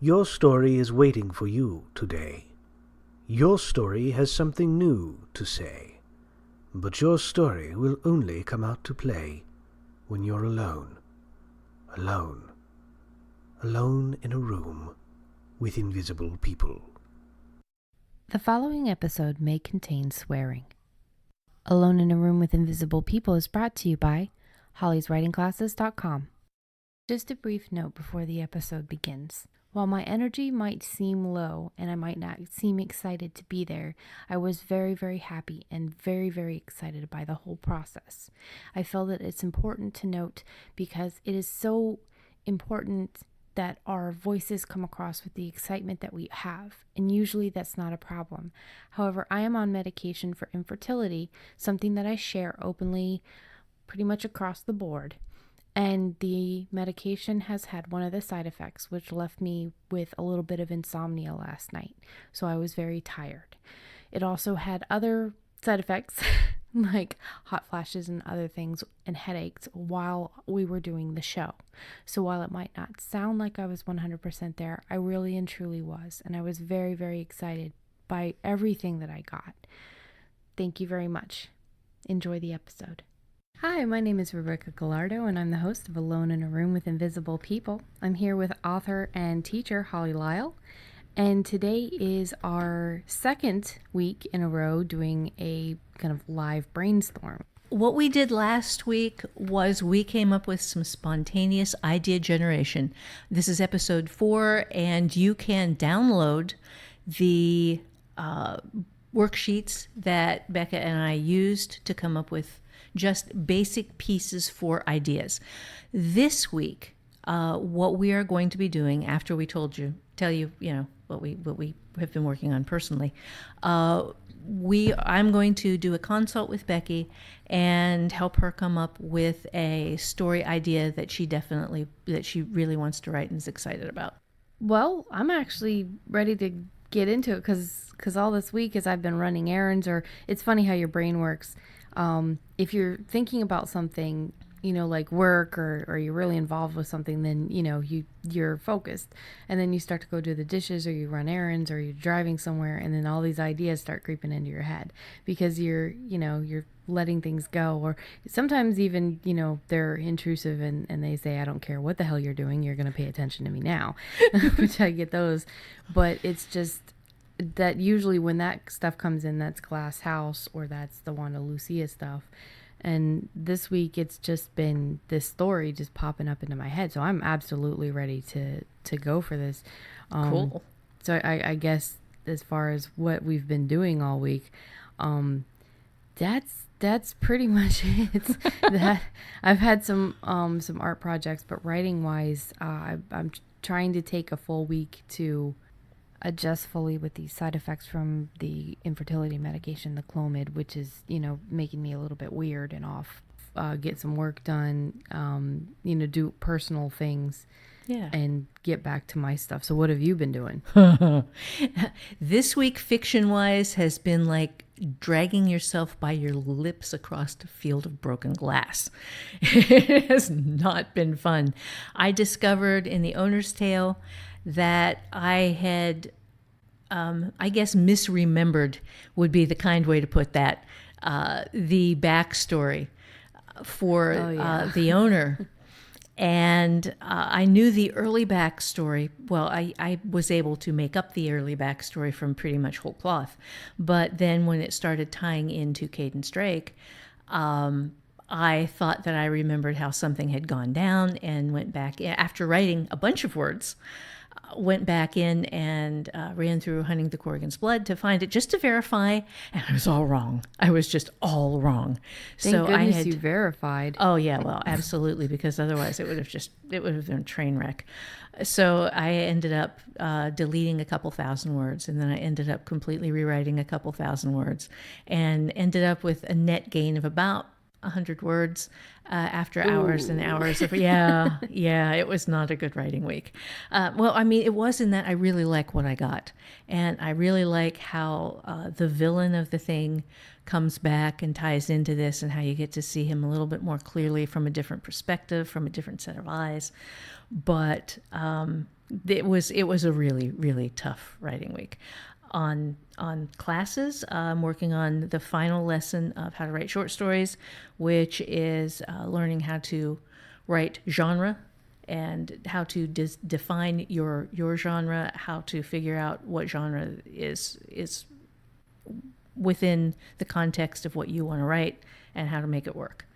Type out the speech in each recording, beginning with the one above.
Your story is waiting for you today. Your story has something new to say. But your story will only come out to play when you're alone. Alone. Alone in a room with invisible people. The following episode may contain swearing. Alone in a Room with Invisible People is brought to you by hollyswritingclasses.com. Just a brief note before the episode begins. While my energy might seem low and I might not seem excited to be there, I was very, very happy and very, very excited by the whole process. I feel that it's important to note because it is so important that our voices come across with the excitement that we have, and usually that's not a problem. However, I am on medication for infertility, something that I share openly pretty much across the board. And the medication has had one of the side effects, which left me with a little bit of insomnia last night. So I was very tired. It also had other side effects, like hot flashes and other things, and headaches while we were doing the show. So while it might not sound like I was 100% there, I really and truly was. And I was very, very excited by everything that I got. Thank you very much. Enjoy the episode. Hi, my name is Rebecca Galardo, and I'm the host of Alone in a Room with Invisible People. I'm here with author and teacher Holly Lisle, and today is our second week in a row doing a kind of live brainstorm. What we did last week was we came up with some spontaneous idea generation. This is episode 4, and you can download the worksheets that Becca and I used to come up with just basic pieces for ideas. This week, what we are going to be doing after we tell you, what we have been working on personally, I'm going to do a consult with Becky and help her come up with a story idea that she really wants to write and is excited about. Well, I'm actually ready to get into it because all this week as I've been running errands, or it's funny how your brain works. If you're thinking about something, like work or you're really involved with something, then, you're focused, and then you start to go do the dishes or you run errands or you're driving somewhere, and then all these ideas start creeping into your head because you're letting things go, or sometimes even, they're intrusive and they say, I don't care what the hell you're doing. You're going to pay attention to me now, which I get those, but it's just that usually when that stuff comes in, that's Glass House or that's the Wanda Lucia stuff. And this week it's just been this story just popping up into my head. So I'm absolutely ready to go for this. Cool. So I guess as far as what we've been doing all week, that's pretty much it. That I've had some art projects, but writing wise, I'm trying to take a full week to adjust fully with the side effects from the infertility medication, the Clomid, which is, making me a little bit weird and off. Get some work done, do personal things. Yeah. And get back to my stuff. So what have you been doing? This week, fiction-wise, has been like dragging yourself by your lips across a field of broken glass. It has not been fun. I discovered in The Owner's Tale that I had, I guess, misremembered would be the kind way to put that, the backstory for the owner. And I knew the early backstory. Well, I was able to make up the early backstory from pretty much whole cloth. But then when it started tying into Cadence Drake, I thought that I remembered how something had gone down and went back, after writing a bunch of words, went back in and ran through Hunting the Corrigan's Blood to find it, just to verify, and I was all wrong. I was just all wrong. Thank goodness you verified. Oh yeah, well, absolutely, because otherwise it would have been a train wreck. So I ended up deleting a couple thousand words, and then I ended up completely rewriting a couple thousand words, and ended up with a net gain of about 100 words after hours and hours of it was not a good writing week. Well, I mean, it was in that I really like what I got, and I really like how the villain of the thing comes back and ties into this, and how you get to see him a little bit more clearly from a different perspective, from a different set of eyes. but it was a really, really tough writing week. On classes, I'm working on the final lesson of how to write short stories, which is learning how to write genre and how to define your genre, how to figure out what genre is within the context of what you want to write and how to make it work.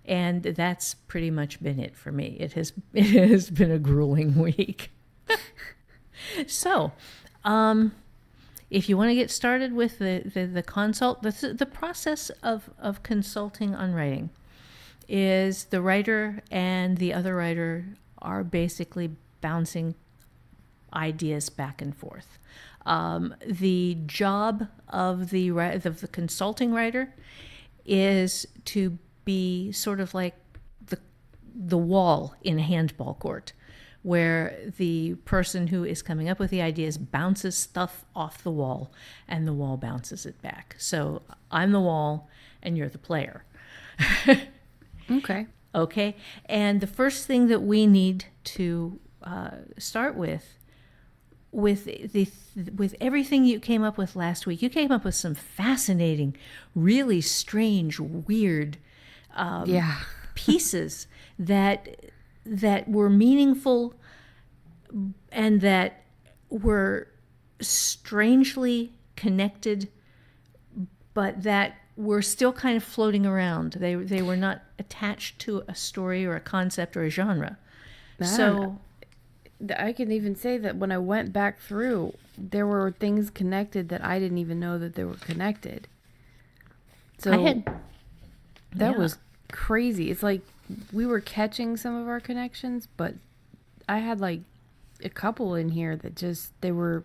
And that's pretty much been it for me. It has been a grueling week. So, if you want to get started with the consult, the process of consulting on writing is the writer and the other writer are basically bouncing ideas back and forth. The job of the consulting writer is to be sort of like the wall in a handball court, where the person who is coming up with the ideas bounces stuff off the wall and the wall bounces it back. So I'm the wall and you're the player. Okay. Okay. And the first thing that we need to start with everything you came up with last week, you came up with some fascinating, really strange, weird pieces that were meaningful and that were strangely connected, but that were still kind of floating around. They were not attached to a story or a concept or a genre. So I can even say that when I went back through, there were things connected that I didn't even know that they were connected. So that was crazy. It's like we were catching some of our connections, but I had like a couple in here that just, they were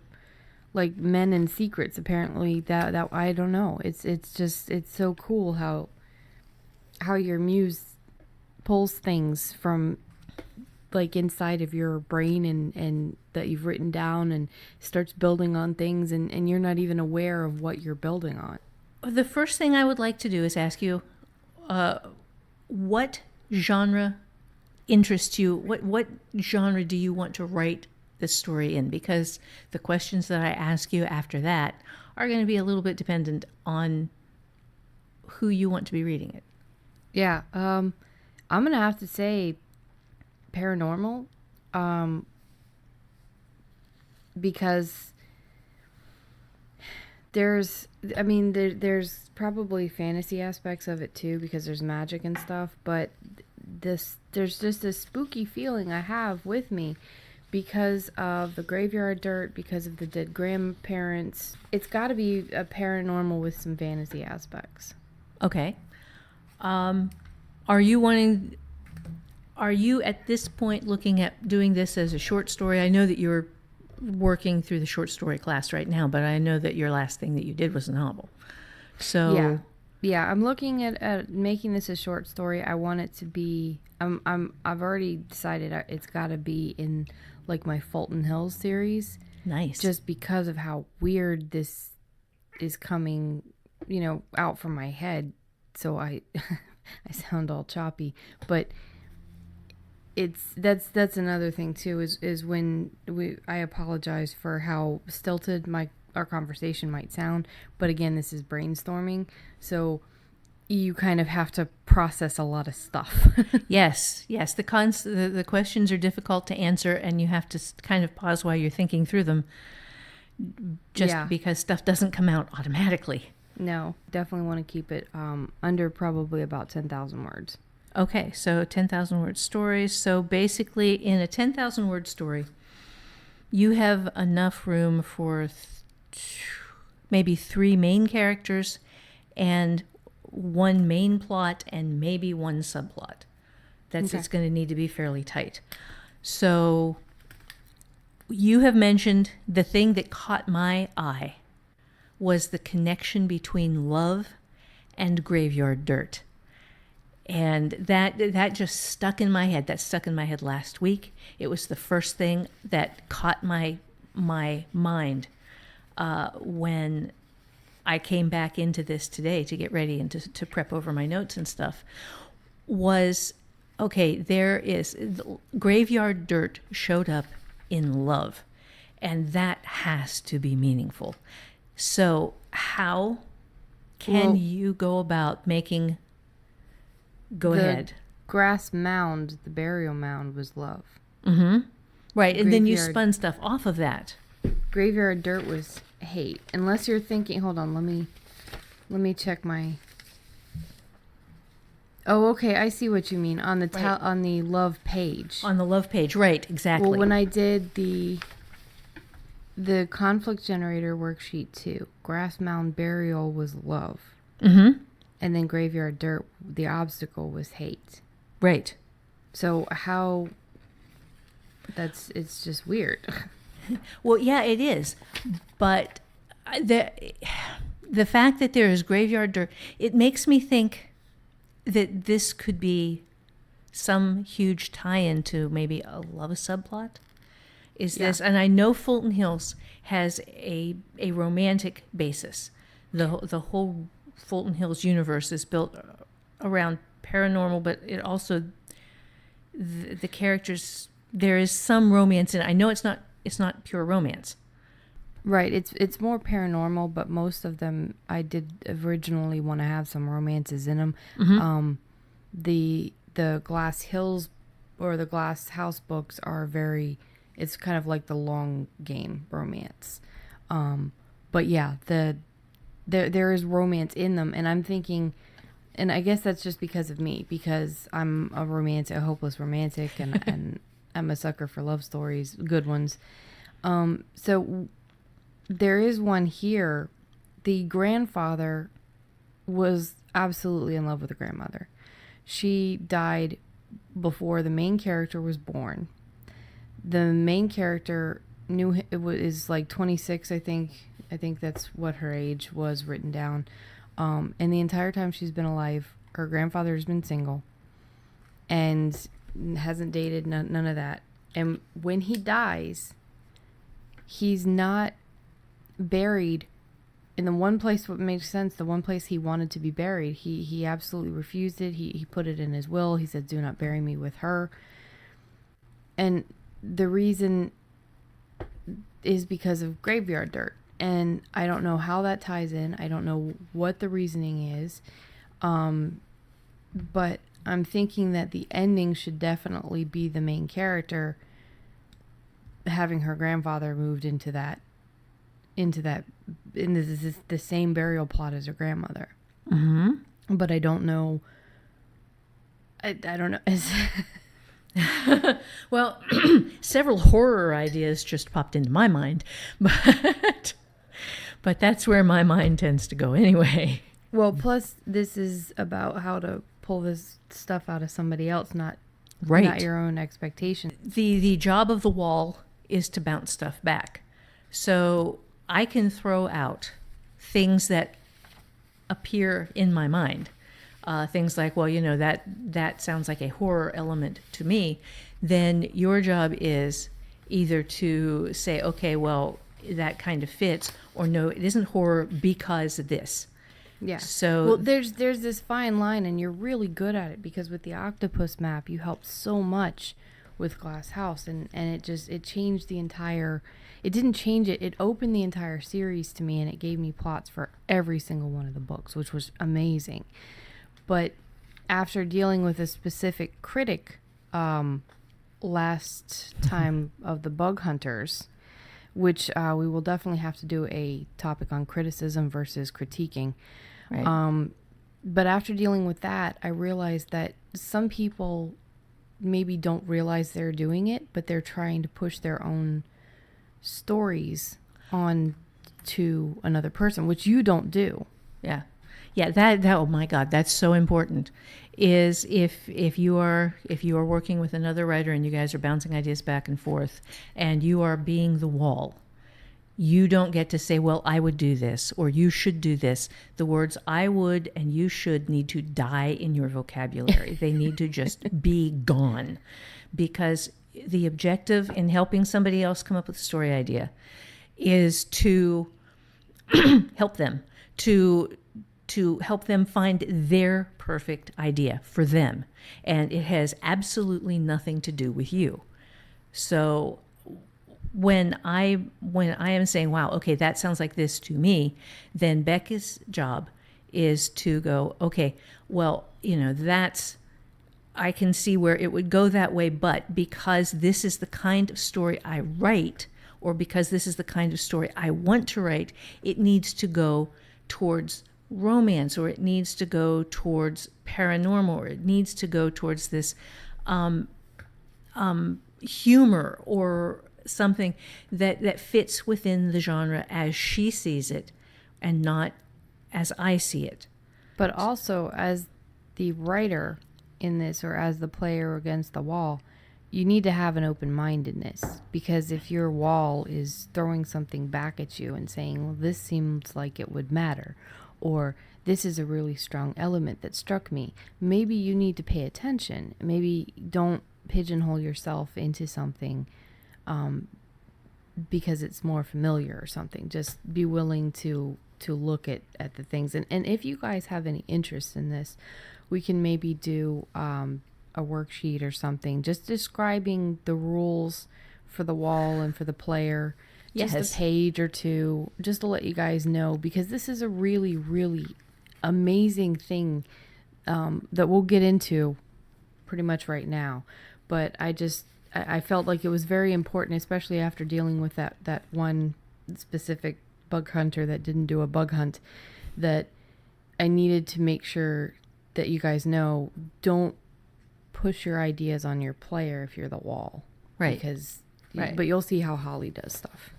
like men and secrets. Apparently that I don't know. It's so cool how your muse pulls things from like inside of your brain and that you've written down and starts building on things and you're not even aware of what you're building on. The first thing I would like to do is ask you, what genre interests you? What genre do you want to write this story in? Because the questions that I ask you after that are going to be a little bit dependent on who you want to be reading it. Yeah. I'm going to have to say paranormal, because there's probably fantasy aspects of it too, because there's magic and stuff, but there's just a spooky feeling I have with me because of the graveyard dirt, because of the dead grandparents. It's got to be a paranormal with some fantasy aspects. Okay. Are you at this point looking at doing this as a short story? I know that you're working through the short story class right now, but I know that your last thing that you did was a novel. So yeah, I'm looking at making this a short story. I want it to be. I've already decided it's got to be in like my Fulton Hills series. Nice. Just because of how weird this is coming, out from my head. So I sound all choppy, but that's another thing too, is when I apologize for how stilted our conversation might sound, but again, this is brainstorming, so you kind of have to process a lot of stuff. Yes. The questions are difficult to answer, and you have to kind of pause while you're thinking through them, because stuff doesn't come out automatically. No, definitely want to keep it under probably about 10,000 words. Okay, so 10,000 word stories. So basically, in a 10,000 word story, you have enough room for maybe 3 main characters and 1 main plot and maybe 1 subplot. It's going to need to be fairly tight. So you have mentioned the thing that caught my eye was the connection between love and graveyard dirt. And that just stuck in my head. That stuck in my head last week. It was the first thing that caught my mind when I came back into this today to get ready and to prep over my notes and stuff, was okay, there is graveyard dirt showed up in love, and that has to be meaningful. So how can you go about making... Go ahead. Grass mound, the burial mound, was love. Mm-hmm. Right, and then you Graveyard- spun stuff off of that. Graveyard dirt was hate. Unless you're thinking, hold on, let me check my... Oh, okay, I see what you mean. On the on the love page. On the love page, right, exactly. Well, when I did the conflict generator worksheet too, grass mound burial was love. Mm-hmm. And then graveyard dirt, the obstacle was hate. Right. So how... it's just weird. Well, yeah, it is. But the fact that there is graveyard dirt, it makes me think that this could be some huge tie-in to maybe a love subplot. This, and I know Fulton Hills has a romantic basis. The whole Fulton Hills universe is built around paranormal, but it also, the characters, there is some romance in it. I know it's not pure romance. Right, it's more paranormal, but most of them I did originally want to have some romances in them. Mm-hmm. The Glass Hills or the Glass House books are it's kind of like the long game romance. But yeah, there is romance in them, and I'm thinking, and I guess that's just because of me, because I'm a hopeless romantic, and I'm a sucker for love stories, good ones. So there is one here. The grandfather was absolutely in love with the grandmother. She died before the main character was born. The main character is like 26, I think. I think that's what her age was written down. And the entire time she's been alive, her grandfather has been single and hasn't dated, none of that. And when he dies, he's not buried in the one place what makes sense, the one place he wanted to be buried. He absolutely refused it. He put it in his will. He said, "Do not bury me with her." And the reason is because of graveyard dirt. And I don't know how that ties in. I don't know what the reasoning is. But I'm thinking that the ending should definitely be the main character having her grandfather moved into the same burial plot as her grandmother. Mm-hmm. But I don't know. I don't know. Well, several horror ideas just popped into my mind, but that's where my mind tends to go anyway. Well, plus this is about how to pull this stuff out of somebody else, not your own expectation. The job of the wall is to bounce stuff back. So I can throw out things that appear in my mind. Things like, well, that sounds like a horror element to me. Then your job is either to say, okay, well, that kind of fits, or no, it isn't horror because of this. Yeah. So well, there's this fine line, and you're really good at it, because with the octopus map, you helped so much with Glass House, and it changed the entire. It didn't change it. It opened the entire series to me, and it gave me plots for every single one of the books, which was amazing. But after dealing with a specific critic last time of the Bug Hunters, which we will definitely have to do a topic on criticism versus critiquing. right. But after dealing with that, I realized that some people maybe don't realize they're doing it, but they're trying to push their own stories on to another person, which you don't do. Yeah. Yeah, that oh my God, that's so important. Is if you are working with another writer and you guys are bouncing ideas back and forth and you are being the wall, you don't get to say, well, I would do this or you should do this. The words I would and you should need to die in your vocabulary. They need to just be gone, because the objective in helping somebody else come up with a story idea is to help them to to help them find their perfect idea for them. And it has absolutely nothing to do with you. So when I am saying, wow, okay, that sounds like this to me, then Becca's job is to go, okay, well, I can see where it would go that way, but because this is the kind of story I write, or because this is the kind of story I want to write, it needs to go towards romance, or it needs to go towards paranormal, or it needs to go towards this humor or something that fits within the genre as she sees it and not as I see it. But also, as the writer in this, or as the player against the wall, you need to have an open-mindedness, because if your wall is throwing something back at you and saying, well, this seems like it would matter, or this is a really strong element that struck me, maybe you need to pay attention. Maybe don't pigeonhole yourself into something because it's more familiar or something. Just be willing to look at the things. And if you guys have any interest in this, we can maybe do a worksheet or something just describing the rules for the wall and for the player. Just a page or two, just to let you guys know, because this is a really, really amazing thing that we'll get into pretty much right now. But I felt like it was very important, especially after dealing with that one specific bug hunter that didn't do a bug hunt, that I needed to make sure that you guys know, don't push your ideas on your player if you're the wall. Right. But you'll see how Holly does stuff.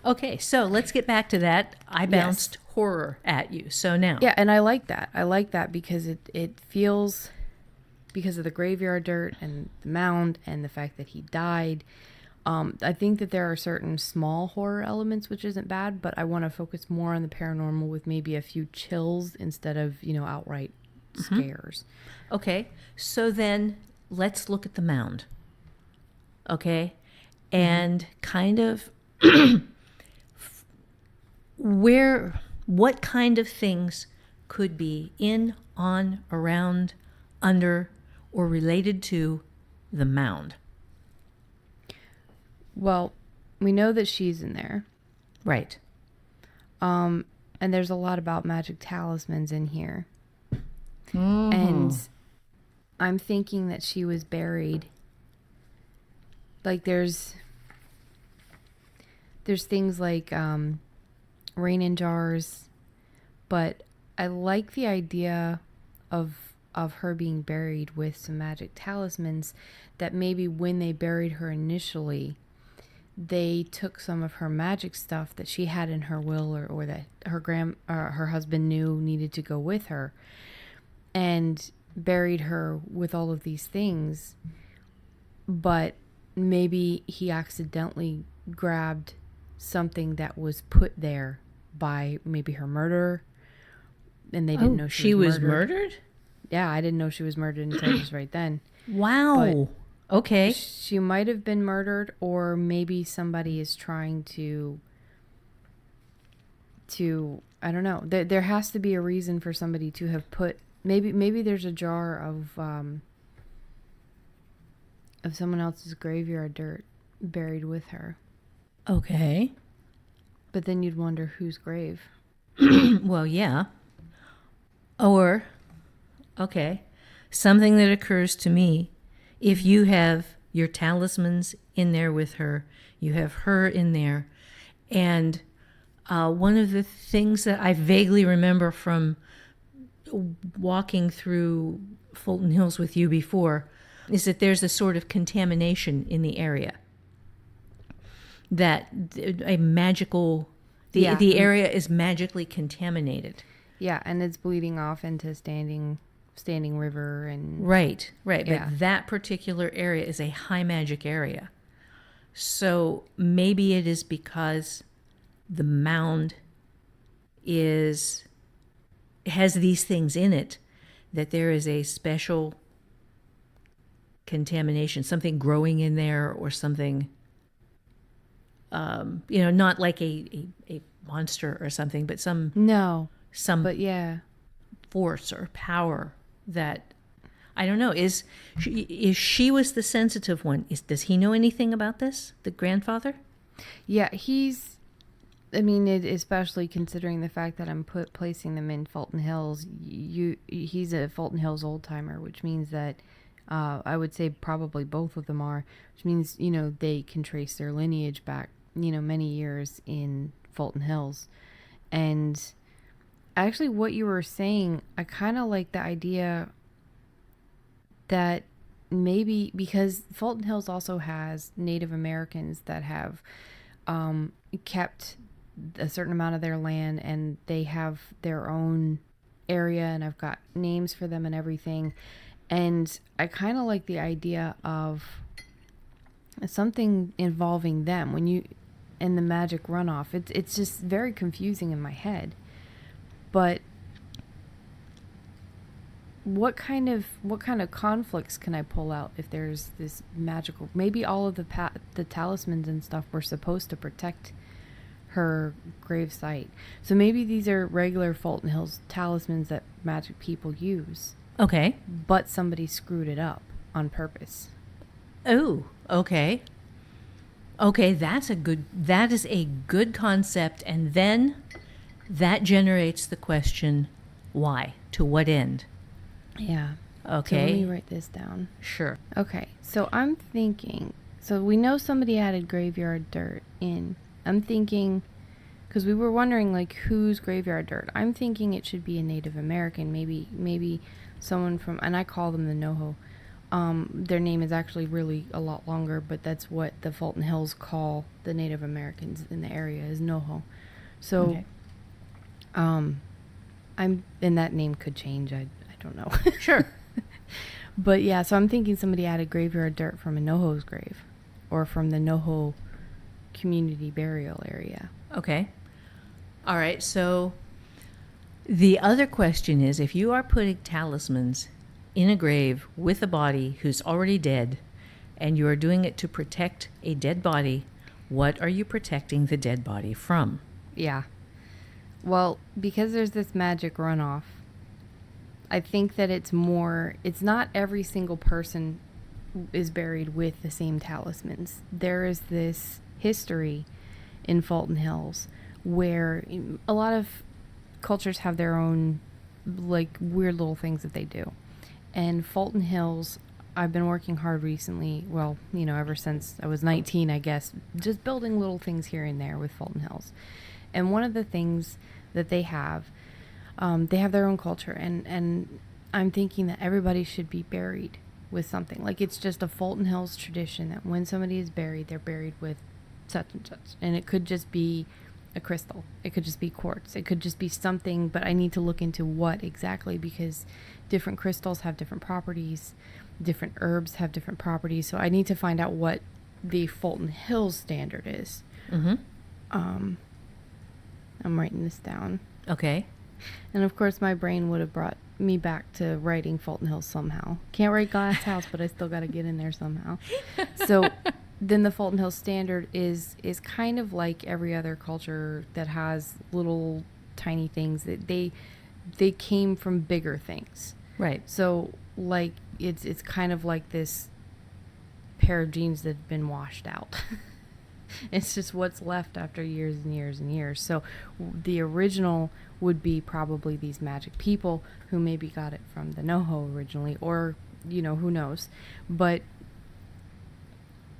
Okay, so let's get back to that. I bounced horror at you. So now. Yeah, and I like that. I like that because it feels, because of the graveyard dirt and the mound and the fact that he died. I think that there are certain small horror elements, which isn't bad, but I want to focus more on the paranormal with maybe a few chills instead of, outright scares. Okay, so then let's look at the mound. Okay, and kind of what kind of things could be in, on, around, under, or related to the mound? Well, we know that she's in there. Right. And there's a lot about magic talismans in here. Mm-hmm. And I'm thinking that she was buried. Like there's things like rain in jars, but I like the idea of her being buried with some magic talismans, that maybe when they buried her initially, they took some of her magic stuff that she had in her will, or that her husband knew needed to go with her, and buried her with all of these things. But maybe he accidentally grabbed something that was put there by maybe her murderer, and they didn't know she was murdered. Yeah, I didn't know she was murdered until just right then. Wow. But okay. She might have been murdered, or maybe somebody is trying to I don't know. There has to be a reason for somebody to have put, maybe there's a jar of someone else's graveyard dirt buried with her. Okay. But then you'd wonder whose grave. Well, yeah. Or, okay, something that occurs to me, if you have your talismans in there with her, you have her in there, and one of the things that I vaguely remember from walking through Fulton Hills with you before is that there's a sort of contamination in the area. That a magical, the area is magically contaminated. Yeah, and it's bleeding off into standing river and... Right. Yeah. But that particular area is a high magic area. So maybe it is because the mound has these things in it, that there is a special contamination, something growing in there, or something, not like a monster or something, but some... No, some But yeah, force or power that, I don't know, is she was the sensitive one. Does he know anything about this, the grandfather? yeah, especially considering the fact that I'm placing them in Fulton Hills, he's a Fulton Hills old timer, which means that I would say probably both of them are, which means, they can trace their lineage back, many years in Fulton Hills. And actually what you were saying, I kind of like the idea that maybe because Fulton Hills also has Native Americans that have kept a certain amount of their land, and they have their own area, and I've got names for them and everything. And I kind of like the idea of something involving them and the magic runoff. It's just very confusing in my head. But what kind of conflicts can I pull out if there's this magical? Maybe all of the talismans and stuff were supposed to protect her gravesite. So maybe these are regular Fulton Hills talismans that magic people use. Okay. But somebody screwed it up on purpose. Oh, okay. Okay, that is a good concept, and then that generates the question, why? To what end? Yeah. Okay. So let me write this down. Sure. Okay, so I'm thinking, so we know somebody added graveyard dirt in. I'm thinking, because we were wondering, like, whose graveyard dirt. I'm thinking it should be a Native American, maybe someone from, and I call them the Noho. Their name is actually really a lot longer, but that's what the Fulton Hills call the Native Americans in the area, is Noho. So, Okay. and that name could change. I don't know. Sure. But yeah, so I'm thinking somebody added graveyard dirt from a Noho's grave, or from the Noho community burial area. Okay. All right. So the other question is, if you are putting talismans in a grave with a body who's already dead, and you are doing it to protect a dead body, what are you protecting the dead body from? Yeah. Well, because there's this magic runoff, I think that it's not every single person is buried with the same talismans. There is this history in Fulton Hills where a lot of cultures have their own, like, weird little things that they do. And Fulton Hills, I've been working hard recently, well, ever since I was 19, I guess, just building little things here and there with Fulton Hills. And one of the things that they have their own culture, and I'm thinking that everybody should be buried with something. Like, it's just a Fulton Hills tradition that when somebody is buried, they're buried with such and such. And it could just be a crystal. It could just be quartz. It could just be something, but I need to look into what exactly, because different crystals have different properties. Different herbs have different properties. So I need to find out what the Fulton Hills standard is. Mm-hmm. I'm writing this down. Okay. And of course, my brain would have brought me back to writing Fulton Hills somehow. Can't write Glass House, but I still got to get in there somehow. So then the Fulton Hills standard is kind of like every other culture that has little tiny things that they came from bigger things. Right. So, like, it's kind of like this pair of jeans that have been washed out. It's just what's left after years and years and years. So the original would be probably these magic people who maybe got it from the Noho originally, or, who knows. But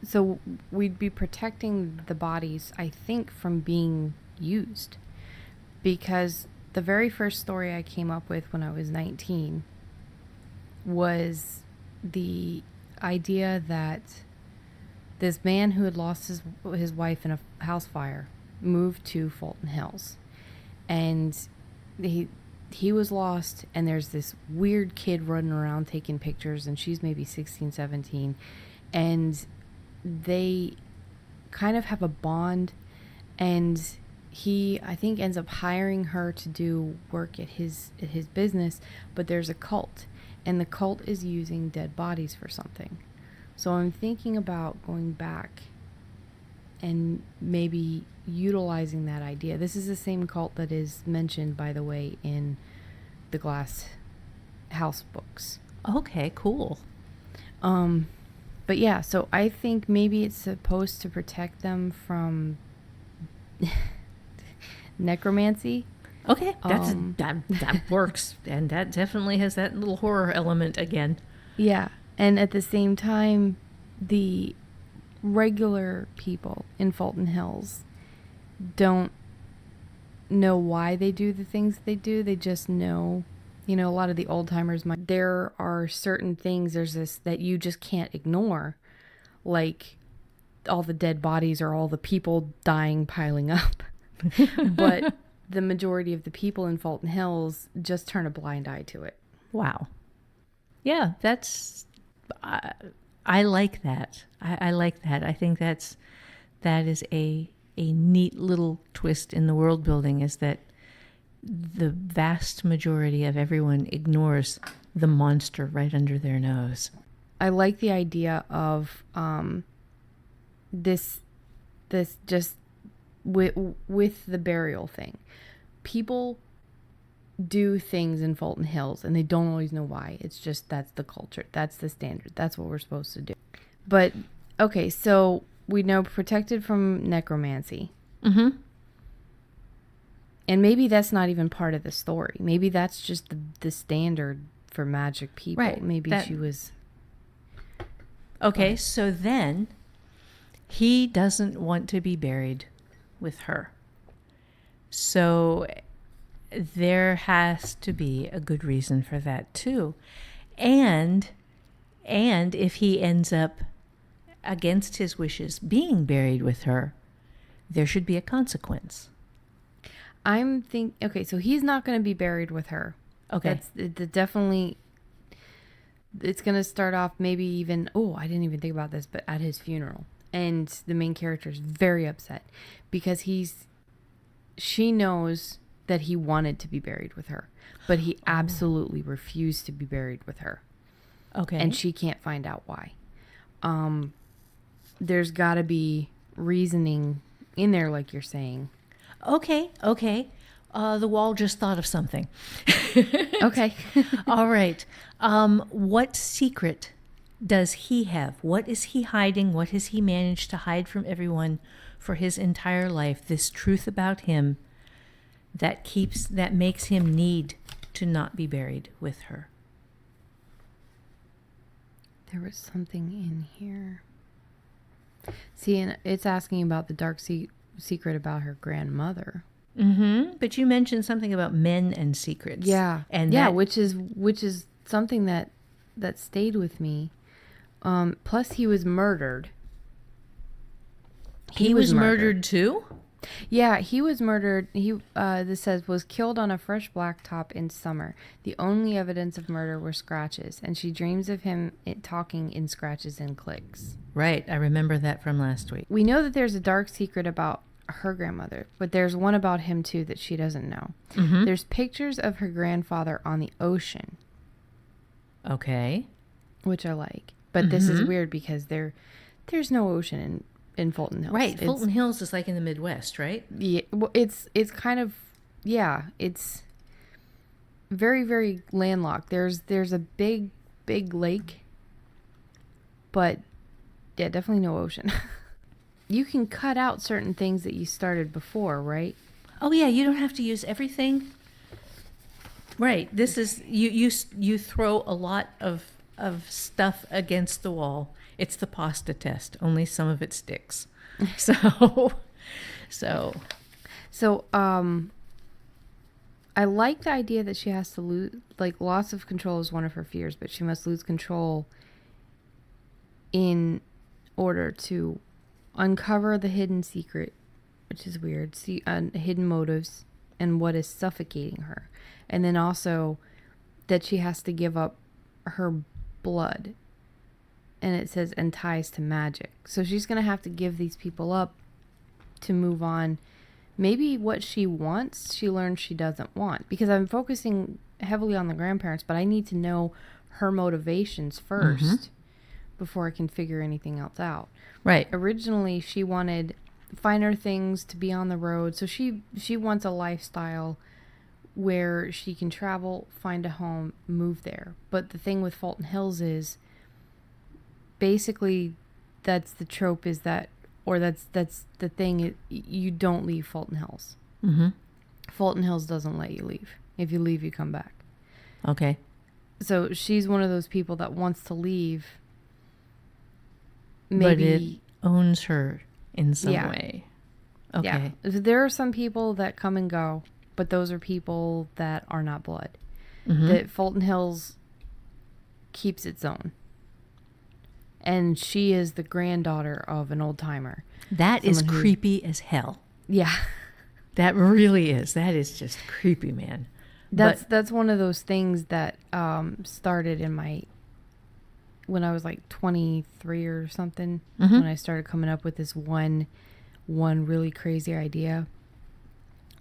so we'd be protecting the bodies, I think, from being used. Because the very first story I came up with when I was 19 was the idea that this man who had lost his wife in a house fire moved to Fulton Hills, and he was lost, and there's this weird kid running around taking pictures, and she's maybe 16, 17, and they kind of have a bond, and he, I think, ends up hiring her to do work at his business, but there's a cult, and the cult is using dead bodies for something. So I'm thinking about going back and maybe utilizing that idea. This is the same cult that is mentioned, by the way, in the Glass House books. Okay, cool. But yeah, so I think maybe it's supposed to protect them from necromancy. Okay, that works, and that definitely has that little horror element again. Yeah, and at the same time, the regular people in Fulton Hills don't know why they do the things they do. They just know, a lot of the old timers there are certain things, there's this that you just can't ignore, like all the dead bodies or all the people dying piling up. But the majority of the people in Fulton Hills just turn a blind eye to it. Wow. Yeah, that's I like that. I like that. I think that is a neat little twist in the world building, is that the vast majority of everyone ignores the monster right under their nose. I like the idea of this just with the burial thing. People do things in Fulton Hills and they don't always know why. It's just that's the culture. That's the standard. That's what we're supposed to do. But okay, so we know protected from necromancy. Mm-hmm. And maybe that's not even part of the story. Maybe that's just the standard for magic people. Right. Maybe she was... Okay, so then he doesn't want to be buried with her. So there has to be a good reason for that too. And if he ends up against his wishes being buried with her, there should be a consequence. Okay, so he's not going to be buried with her. Okay. Definitely, it's going to start off maybe even, I didn't even think about this, but at his funeral. And the main character is very upset because she knows that he wanted to be buried with her, but he absolutely refused to be buried with her. Okay. And she can't find out why. There's got to be reasoning in there, like you're saying. Okay. The wall just thought of something. Okay. All right. What secret does he have? What is he hiding? What has he managed to hide from everyone for his entire life? This truth about him that makes him need to not be buried with her. There was something in here. See, and it's asking about the dark secret about her grandmother. Mm-hmm. But you mentioned something about men and secrets. Yeah. And which is something that stayed with me. Plus he was murdered. He was murdered too? Yeah, he was murdered. This says, was killed on a fresh blacktop in summer. The only evidence of murder were scratches, and she dreams of him talking in scratches and clicks. Right, I remember that from last week. We know that there's a dark secret about her grandmother, but there's one about him too that she doesn't know. Mm-hmm. There's pictures of her grandfather on the ocean. Okay. Which I like. But this is weird because there's no ocean in Fulton Hills. Right, Fulton Hills is like in the Midwest, right? Yeah, well, it's kind of, it's very, very landlocked. There's a big lake, but yeah, definitely no ocean. You can cut out certain things that you started before, right? Oh yeah, you don't have to use everything. Right, this is you throw a lot of stuff against the wall. It's the pasta test. Only some of it sticks. So, I like the idea that she has to lose, like, loss of control is one of her fears, but she must lose control in order to uncover the hidden secret, which is weird, see hidden motives and what is suffocating her. And then also that she has to give up her blood. And it says, and ties to magic. So she's going to have to give these people up to move on. Maybe what she wants, she learns she doesn't want. Because I'm focusing heavily on the grandparents, but I need to know her motivations first before I can figure anything else out. Right. Originally, she wanted finer things to be on the road. So she wants a lifestyle where she can travel, find a home, move there. But the thing with Fulton Hills is basically that's the trope is that, or that's the thing, you don't leave Fulton Hills. Mm-hmm. Fulton Hills doesn't let you leave. If you leave, you come back. Okay. So she's one of those people that wants to leave. But it owns her in some Yeah. way. Okay. Yeah. There are some people that come and go, but those are people that are not blood. Mm-hmm. That Fulton Hills keeps its own. And she is the granddaughter of an old timer. That is creepy as hell. Yeah. That really is. That is just creepy, man. That's one of those things that started in when I was like 23 or something, mm-hmm. when I started coming up with this one really crazy idea.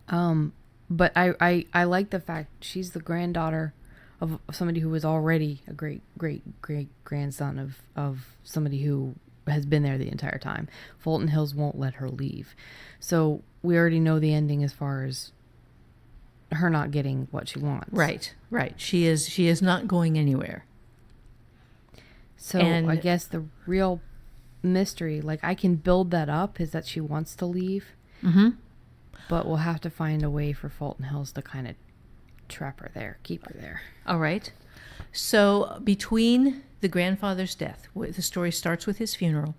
But I like the fact she's the granddaughter of somebody who was already a great grandson of somebody who has been there the entire time. Fulton Hills won't let her leave. So we already know the ending as far as her not getting what she wants. Right. She is not going anywhere. So I guess the real mystery, like I can build that up, is that she wants to leave. Mm-hmm. But we'll have to find a way for Fulton Hills to kind of trap her there, keep her there. All right. So between the grandfather's death, the story starts with his funeral.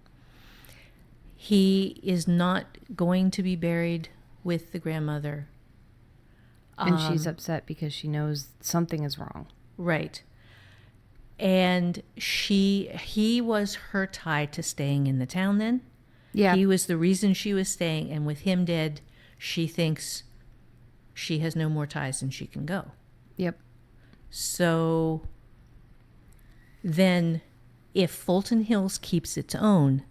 He is not going to be buried with the grandmother. And she's upset because she knows something is wrong. Right. And he was her tie to staying in the town then. Yeah. He was the reason she was staying, and with him dead, she thinks she has no more ties and she can go. Yep. So then if Fulton Hills keeps its own,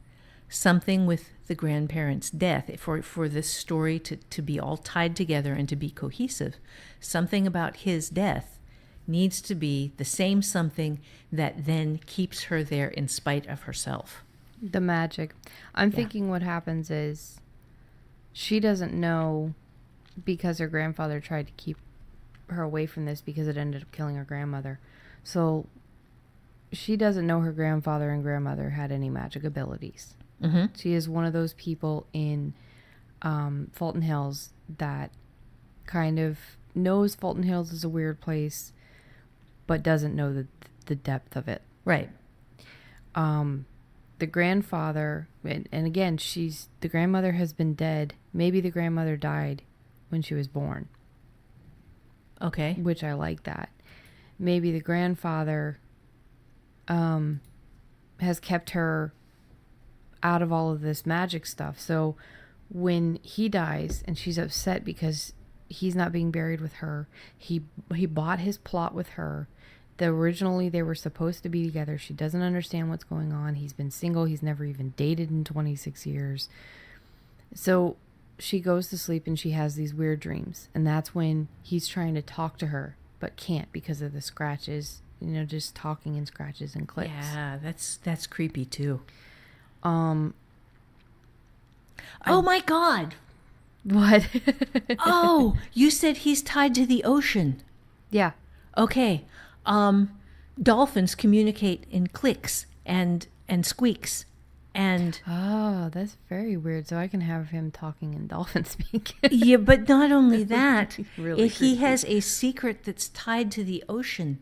something with the grandparents' death, for this story to be all tied together and to be cohesive, something about his death needs to be the same something that then keeps her there in spite of herself. The magic. I'm thinking what happens is she doesn't know, because her grandfather tried to keep her away from this because it ended up killing her grandmother. So she doesn't know her grandfather and grandmother had any magic abilities. Mm-hmm. She is one of those people in Fulton Hills that kind of knows Fulton Hills is a weird place, but doesn't know the depth of it. Right. The grandfather, and again, the grandmother has been dead. Maybe the grandmother died when she was born. Okay. Which I like that. Maybe the grandfather has kept her out of all of this magic stuff. So when he dies and she's upset because he's not being buried with her, he bought his plot with her. Originally they were supposed to be together. She doesn't understand what's going on. He's been single. He's never even dated in 26 years. So she goes to sleep and she has these weird dreams. And that's when he's trying to talk to her, but can't because of the scratches, just talking in scratches and clicks. Yeah, that's creepy too. Oh my God. What? Oh, you said he's tied to the ocean. Yeah. Okay. Dolphins communicate in clicks and squeaks, and that's very weird. So I can have him talking in dolphin speak. yeah, but not only that, Really if he creepy. has a secret that's tied to the ocean,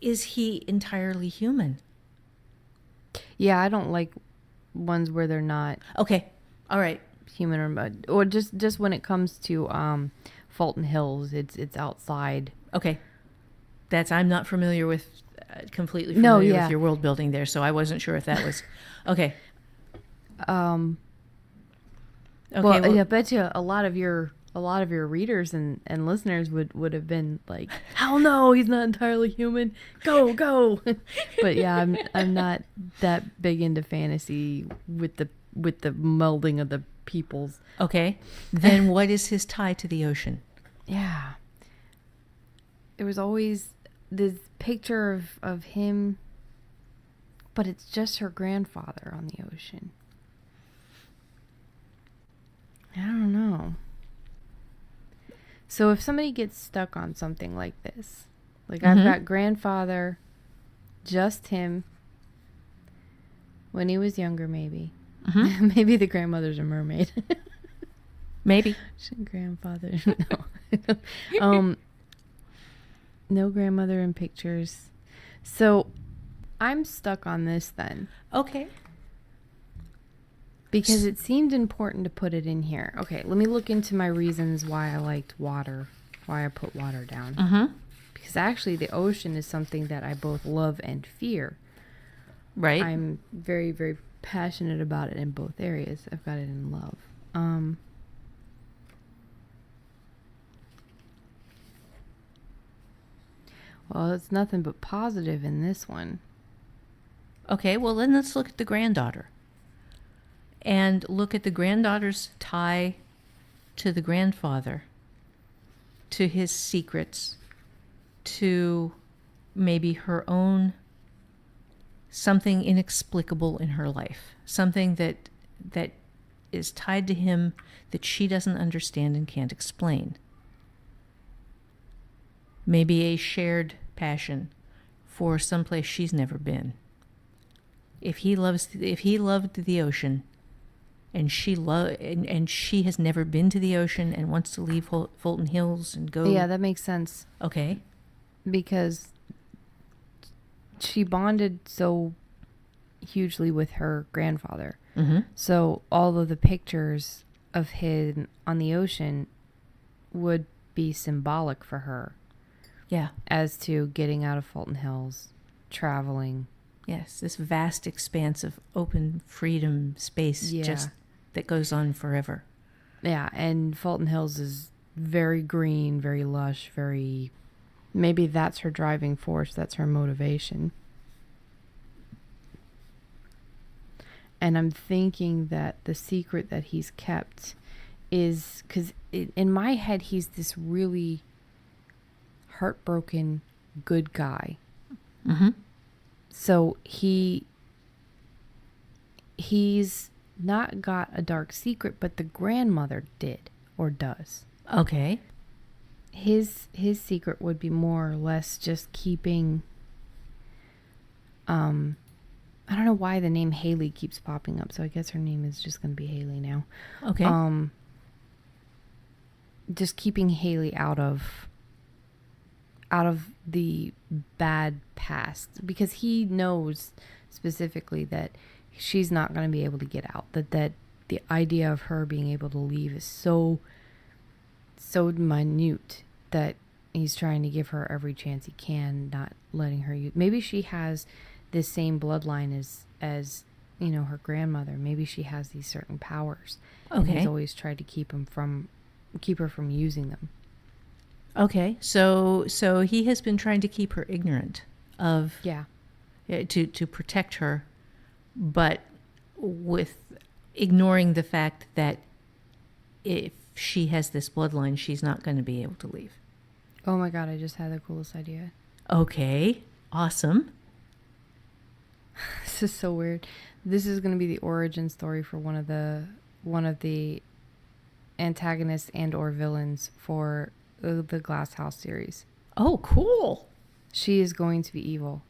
is he entirely human? Yeah, I don't like ones where they're not Okay. All right. human or just when it comes to Fulton Hills, it's outside. Okay. I'm not familiar with, completely familiar with your world building there, so I wasn't sure if that was, okay. Okay. Well, I bet you a lot of your readers and listeners would have been like, hell no, he's not entirely human. Go. But yeah, I'm not that big into fantasy with the melding of the peoples. Okay. Then what is his tie to the ocean? Yeah. There was always this picture of him, but it's just her grandfather on the ocean. So if somebody gets stuck on something like this, like I've got grandfather, just him, when he was younger, maybe. Maybe the grandmother's a mermaid. Maybe. Grandfather, no. No grandmother in pictures. So I'm stuck on this then. Okay. Because it seemed important to put it in here. Okay, let me look into my reasons why I liked water, why I put water down. Because actually the ocean is something that I both love and fear. Right. I'm very, very passionate about it in both areas. I've got it in love. Well, it's nothing but positive in this one. Okay, well then let's look at the granddaughter. And look at the granddaughter's tie to the grandfather, to his secrets, to maybe her own something inexplicable in her life, something that is tied to him that she doesn't understand and can't explain. Maybe a shared passion for someplace she's never been. If he loved the ocean, and she has never been to the ocean and wants to leave Fulton Hills and go. Yeah, that makes sense. Okay. Because she bonded so hugely with her grandfather. So all of the pictures of him on the ocean would be symbolic for her. Yeah. As to getting out of Fulton Hills, traveling. Yes, this vast expanse of open freedom space just that goes on forever. Yeah, and Fulton Hills is very green, very lush, very... Maybe that's her driving force. That's her motivation. And I'm thinking that the secret that he's kept is... Because in my head, he's this really heartbroken, good guy. So he's not got a dark secret, but the grandmother did or does. Okay. His secret would be more or less just keeping I don't know why the name Haley keeps popping up, so I guess her name is just going to be Haley now. Okay. Just keeping Haley out of the bad past, because he knows specifically that she's not going to be able to get out, that the idea of her being able to leave is so minute that he's trying to give her every chance he can, not letting her use. Maybe she has this same bloodline as you know, her grandmother. Maybe she has these certain powers. Okay. And he's always tried to keep her from using them. Okay, so he has been trying to keep her ignorant of to protect her, but with ignoring the fact that if she has this bloodline, she's not going to be able to leave. Oh my God, I just had the coolest idea. Okay, awesome. This is so weird. This is going to be the origin story for one of the antagonists and or villains for the Glass House series. Oh, cool. She is going to be evil.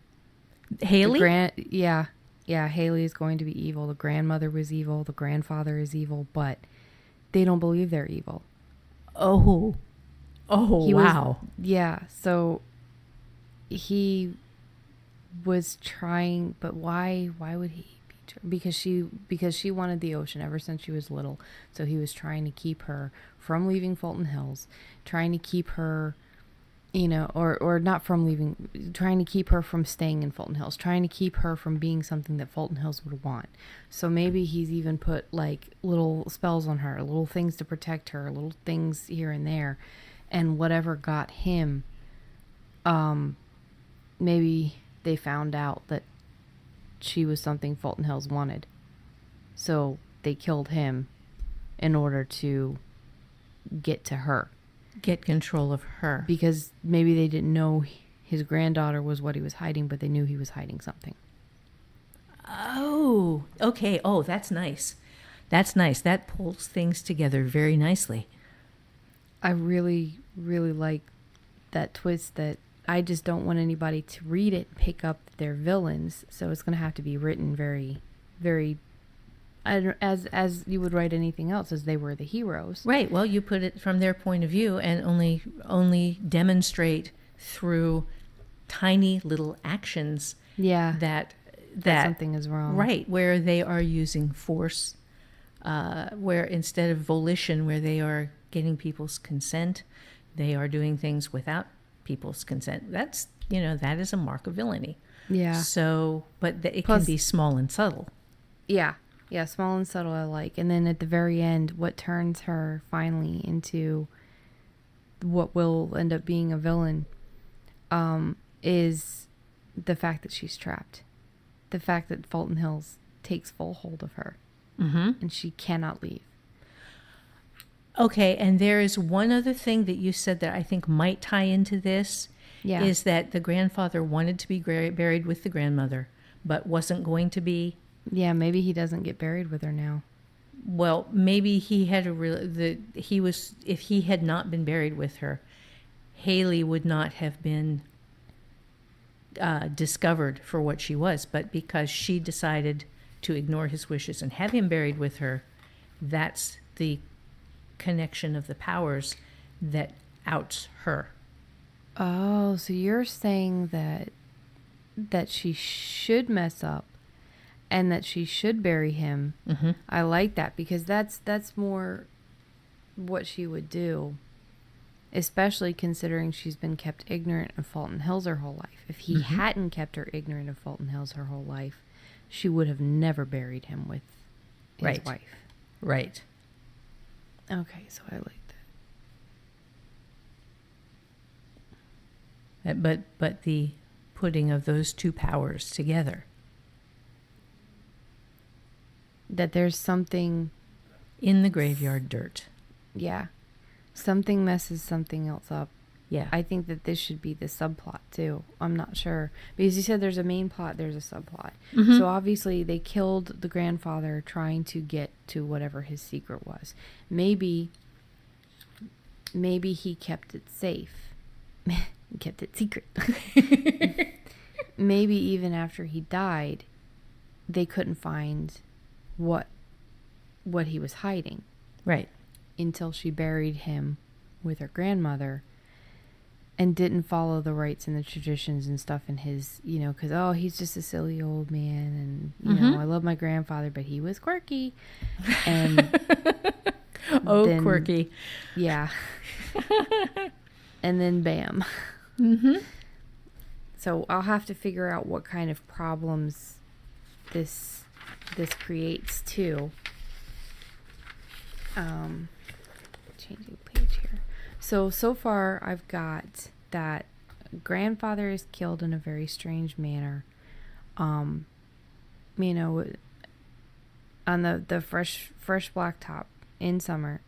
Haley? Yeah, Haley is going to be evil. The grandmother was evil. The grandfather is evil, but they don't believe they're evil. Oh, wow. So he was trying, but why would he be because she wanted the ocean ever since she was little. So he was trying to keep her from leaving Fulton Hills, trying to keep her, you know, or not from leaving, trying to keep her from staying in Fulton Hills, trying to keep her from being something that Fulton Hills would want. So maybe he's even put like little spells on her, little things to protect her, little things here and there, and whatever got him, maybe they found out that she was something Fulton Hills wanted. So they killed him in order to get to her. Get control of her. Because maybe they didn't know his granddaughter was what he was hiding, but they knew he was hiding something. Oh, okay. Oh, that's nice. That's nice. That pulls things together very nicely. I really, really like that twist that I just don't want anybody to read it and pick up that they're villains. So it's going to have to be written very, very, as you would write anything else, as they were the heroes. Right. Well, you put it from their point of view and only demonstrate through tiny little actions Yeah. that Something is wrong. Right, where they are using force, where instead of volition, where they are getting people's consent, they are doing things without people's consent. That's, that is a mark of villainy. Yeah. So, but it Plus, can be small and subtle. Yeah. Yeah, small and subtle I like. And then at the very end, what turns her finally into what will end up being a villain is the fact that she's trapped. The fact that Fulton Hills takes full hold of her. Mm-hmm. And she cannot leave. Okay, and there is one other thing that you said that I think might tie into this, is that the grandfather wanted to be buried with the grandmother, but wasn't going to be. Yeah, maybe he doesn't get buried with her now. Well, maybe he had if he had not been buried with her, Haley would not have been discovered for what she was, but because she decided to ignore his wishes and have him buried with her, that's the connection of the powers that outs her. Oh, so you're saying that she should mess up and that she should bury him. Mm-hmm. I like that because that's more what she would do, especially considering she's been kept ignorant of Fulton Hills her whole life. If he Mm-hmm. hadn't kept her ignorant of Fulton Hills her whole life, she would have never buried him with his wife. Right. Okay, so I like that. But the putting of those two powers together. that there's something In the graveyard dirt. Yeah. Something messes something else up. Yeah. I think that this should be the subplot too. I'm not sure. Because you said there's a main plot, there's a subplot. Mm-hmm. So obviously they killed the grandfather trying to get to whatever his secret was. Maybe he kept it safe. Kept it secret. Maybe even after he died, they couldn't find what he was hiding. Right. Until she buried him with her grandmother and didn't follow the rites and the traditions and stuff in his, because, he's just a silly old man and, I love my grandfather, but he was quirky. And quirky. Yeah. And then bam. Mm-hmm. So I'll have to figure out what kind of problems this creates too. Changing page here. So far I've got that grandfather is killed in a very strange manner. On the fresh blacktop in summer.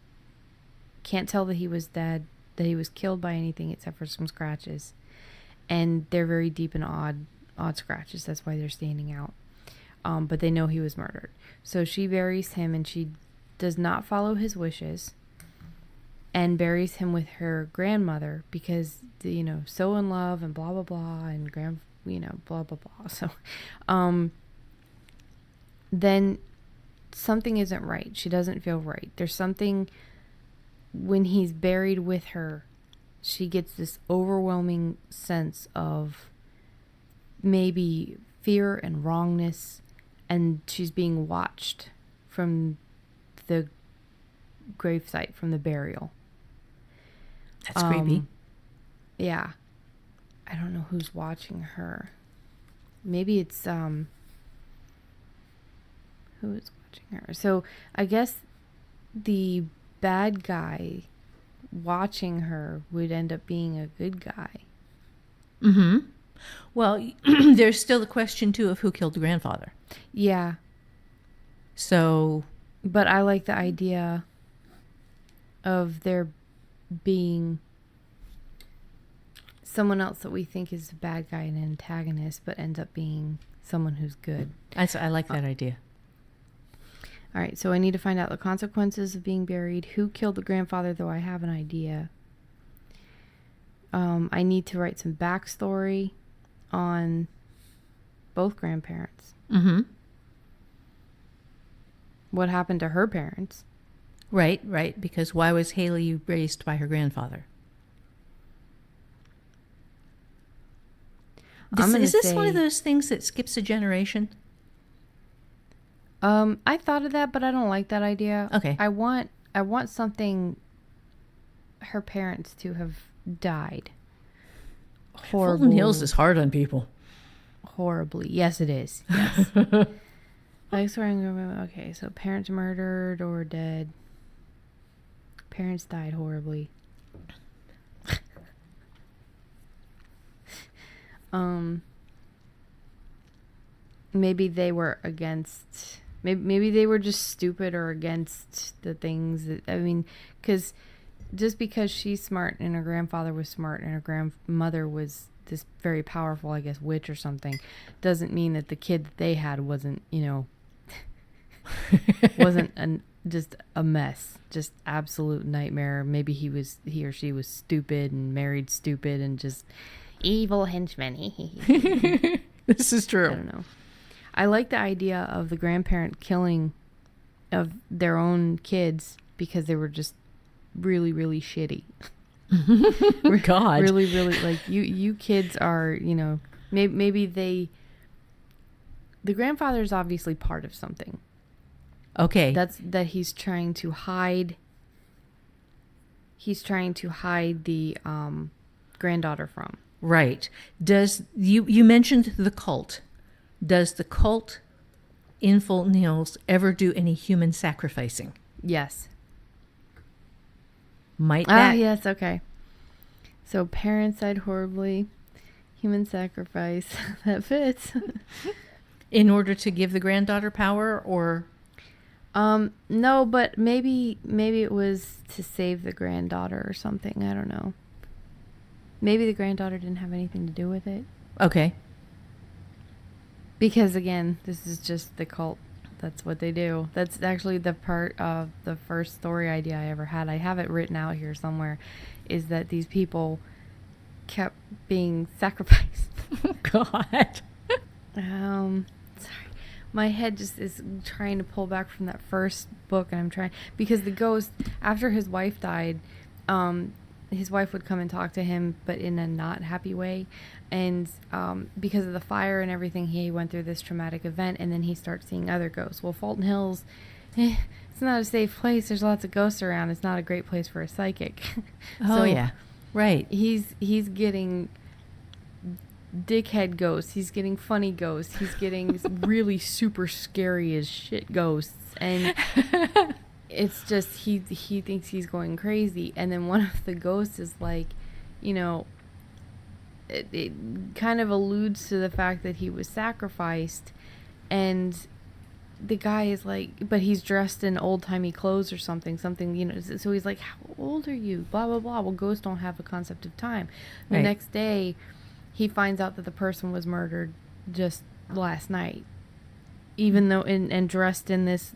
Can't tell that he was dead, that he was killed by anything except for some scratches. And they're very deep and odd scratches. That's why they're standing out. But they know he was murdered. So she buries him and she does not follow his wishes and buries him with her grandmother because, so in love and blah, blah, blah, and blah, blah, blah. So, then something isn't right. She doesn't feel right. There's something when he's buried with her, she gets this overwhelming sense of maybe fear and wrongness, and she's being watched from the gravesite, from the burial. That's creepy. Yeah. I don't know who's watching her. Maybe it's who is watching her. So I guess the bad guy watching her would end up being a good guy. Mm-hmm. Well, there's still the question too of who killed the grandfather. Yeah. So, but I like the idea of there being someone else that we think is a bad guy and an antagonist, but ends up being someone who's good. I like that idea. All right, so I need to find out the consequences of being buried. Who killed the grandfather, though I have an idea. I need to write some backstory on both grandparents. Mm-hmm. What happened to her parents? Right. Because why was Haley raised by her grandfather? Is this one of those things that skips a generation? I thought of that, but I don't like that idea. Okay. I want something. Her parents to have died. Fulton Hills is hard on people. Horribly. Yes, it is. Yes. Okay, so parents murdered or dead. Parents died horribly. Maybe they were against. Maybe they were just stupid or against the things that, I mean, because just because she's smart and her grandfather was smart and her grandmother was this very powerful, I guess, witch or something, doesn't mean that the kid that they had wasn't, just a mess, just absolute nightmare. Maybe he or she was stupid and married stupid and just evil henchmen. This is true. I don't know. I like the idea of the grandparent killing of their own kids because they were just really, really shitty. God. Really, really, like, you kids are, maybe the grandfather is obviously part of something. Okay. That he's trying to hide. He's trying to hide the granddaughter from. Right. Does you mentioned the cult. Does the cult in Fulton Hills ever do any human sacrificing? Yes. Might that? Yes, okay. So parents died horribly. Human sacrifice. That fits. In order to give the granddaughter power, or? No, but maybe it was to save the granddaughter or something. I don't know. Maybe the granddaughter didn't have anything to do with it. Okay. Because again, this is just the cult. That's what they do. That's actually the part of the first story idea I ever had. I have it written out here somewhere. Is that these people kept being sacrificed. God. Sorry. My head just is trying to pull back from that first book, and I'm trying, because the ghost, after his wife died, his wife would come and talk to him, but in a not happy way. And because of the fire and everything, he went through this traumatic event, and then he starts seeing other ghosts. Well, Fulton Hills, it's not a safe place. There's lots of ghosts around. It's not a great place for a psychic. Oh, yeah. Right. He's getting dickhead ghosts. He's getting funny ghosts. He's getting really super scary as shit ghosts. And it's just, he thinks he's going crazy. And then one of the ghosts is like, it kind of alludes to the fact that he was sacrificed, and the guy is like, but he's dressed in old-timey clothes or something, so he's like, how old are you? Blah, blah, blah. Well, ghosts don't have a concept of time. The next day, he finds out that the person was murdered just last night, even though, and dressed in this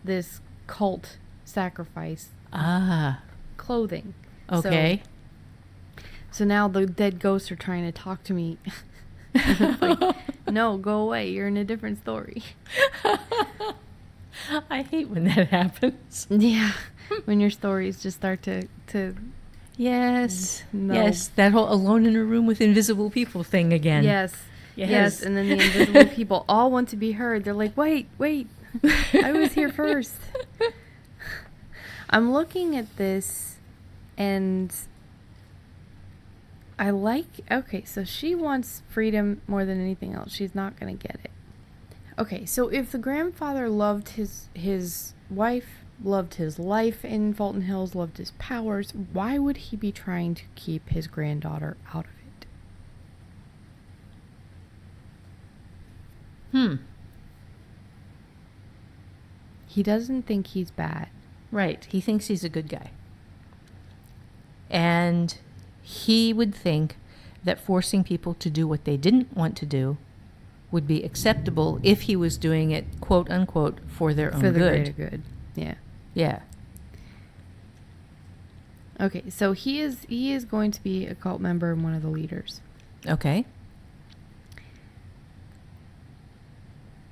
cult sacrifice clothing. Okay. So now the dead ghosts are trying to talk to me. Like, no, go away. You're in a different story. I hate when that happens. Yeah. When your stories just start to Yes. No. Yes. That whole alone in a room with invisible people thing again. Yes. And then the invisible people all want to be heard. They're like, wait. I was here first. I'm looking at this, and I okay, so she wants freedom more than anything else. She's not going to get it. Okay, so if the grandfather loved his wife, loved his life in Fulton Hills, loved his powers, why would he be trying to keep his granddaughter out of it? He doesn't think he's bad. Right. He thinks he's a good guy. And he would think that forcing people to do what they didn't want to do would be acceptable if he was doing it, quote unquote, for their own good. For the greater good. Yeah. Yeah. Okay, so he is going to be a cult member and one of the leaders. Okay.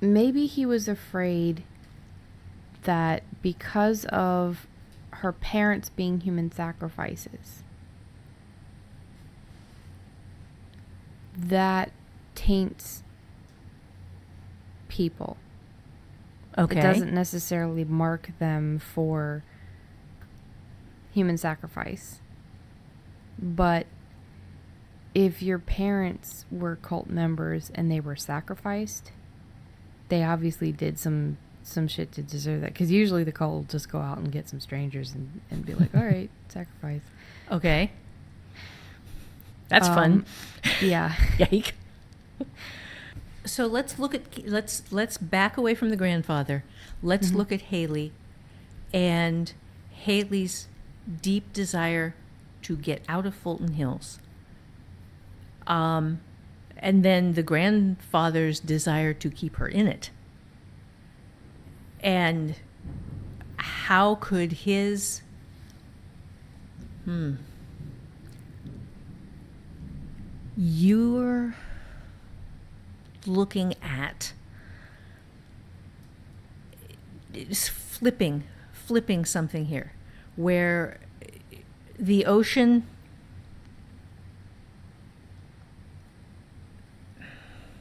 Maybe he was afraid that because of her parents being human sacrifices, that taints people. Okay. It doesn't necessarily mark them for human sacrifice. But if your parents were cult members and they were sacrificed, they obviously did some shit to deserve that. Because usually the cult will just go out and get some strangers and be like, all right, sacrifice. Okay. That's fun. Yeah. Yike. So let's back away from the grandfather. Let's look at Haley and Haley's deep desire to get out of Fulton Hills. And then the grandfather's desire to keep her in it. And how could his you're looking at is flipping something here where the ocean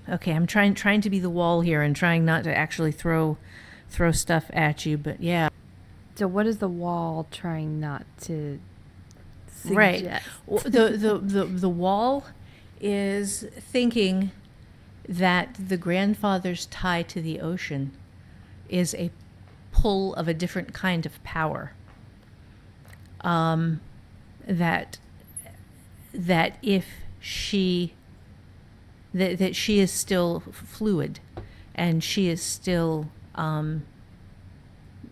okay, I'm trying to be the wall here and trying not to actually throw stuff at you, but yeah. So what is the wall trying not to suggest? Right. The wall is thinking that the grandfather's tie to the ocean is a pull of a different kind of power. That if she that she is still fluid and she is still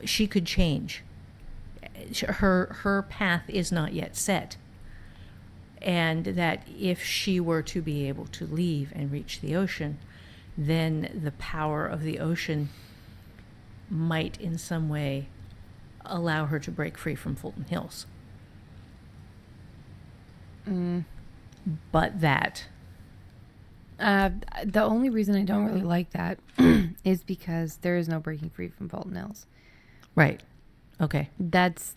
she could change. Her path is not yet set. And that if she were to be able to leave and reach the ocean, then the power of the ocean might in some way allow her to break free from Fulton Hills. But that... the only reason I don't really like that is because there is no breaking free from Fulton Hills. Right. Okay. That's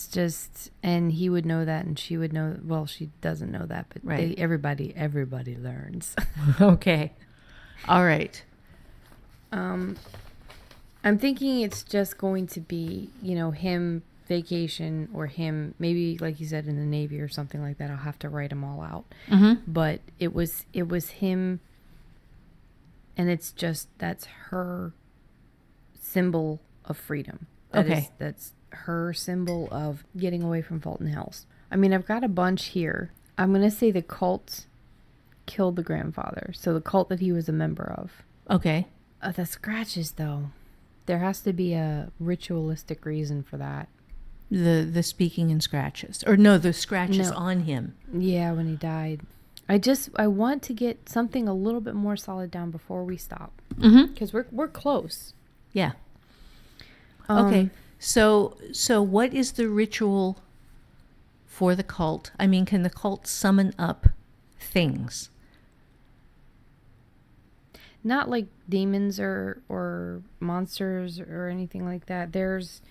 just, and he would know that, and she would know. Well, she doesn't know that, but right. Everybody learns. Okay. All right. I'm thinking it's just going to be, him vacation or him maybe like you said in the Navy or something like that. I'll have to write them all out. But it was him, and it's just that's her symbol of freedom. That's her symbol of getting away from Fulton Hills. I mean, I've got a bunch here. I'm going to say the cult killed the grandfather. So the cult that he was a member of. Okay. The scratches, though. There has to be a ritualistic reason for that. The speaking in scratches. Or no, the scratches on him. Yeah, when he died. I want to get something a little bit more solid down before we stop. Because we're close. Yeah. Okay. So what is the ritual for the cult? I mean, can the cult summon up things? Not like demons or monsters or anything like that. There's...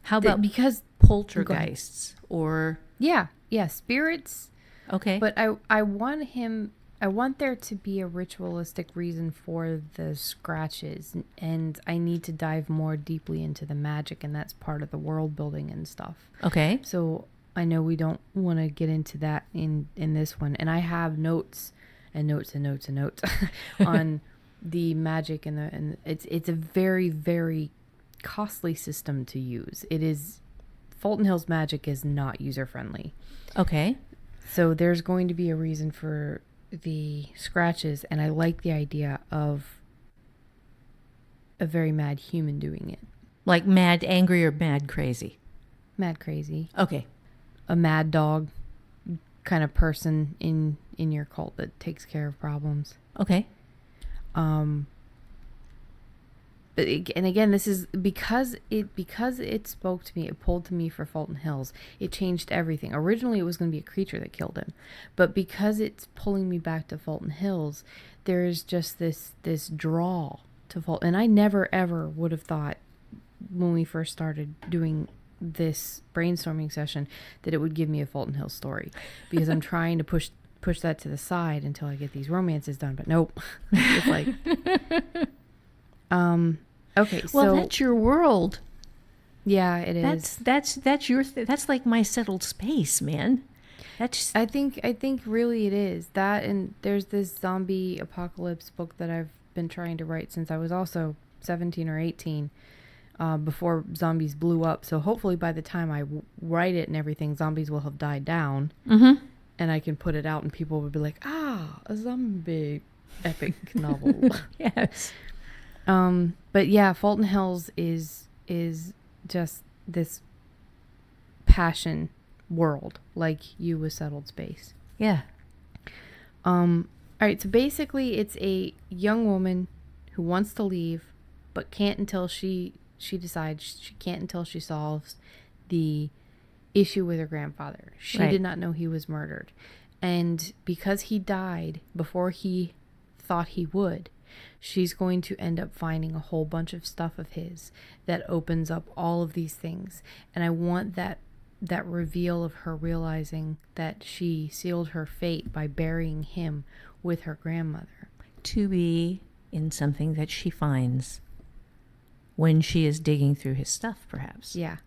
How about because poltergeists or... Yeah, spirits. Okay. But I want there to be a ritualistic reason for the scratches, and I need to dive more deeply into the magic, and that's part of the world building and stuff. Okay. So I know we don't want to get into that in this one, and I have notes and notes and notes and notes on the magic and it's a very, very costly system to use. It is... Fulton Hills magic is not user friendly. Okay. So there's going to be a reason for the scratches, and I like the idea of a very mad human doing it. Like mad angry or mad crazy? Mad crazy. Okay. A mad dog kind of person in your cult that takes care of problems. Okay. and again, this is because it spoke to me. It pulled to me for Fulton Hills. It changed everything. Originally, it was going to be a creature that killed him, but because it's pulling me back to Fulton Hills, there is just this draw to Fulton. And I never ever would have thought when we first started doing this brainstorming session that it would give me a Fulton Hills story, because I'm trying to push that to the side until I get these romances done. But nope, it's like. Okay, well, that's your world. Yeah, it is. That's your that's like my settled space, man. I think really it is that. And there's this zombie apocalypse book that I've been trying to write since I was also 17 or 18, before zombies blew up. So hopefully by the time I write it and everything, zombies will have died down, and I can put it out and people will be like, a zombie epic novel. Yes. But yeah, Fulton Hills is just this passion world, like you with settled space. Yeah. All right. So basically, it's a young woman who wants to leave, but can't until she decides she can't until she solves the issue with her grandfather. She Right. did not know he was murdered, and because he died before he thought he would, she's going to end up finding a whole bunch of stuff of his that opens up all of these things. And I want that reveal of her realizing that she sealed her fate by burying him with her grandmother. To be in something that she finds when she is digging through his stuff, perhaps. Yeah.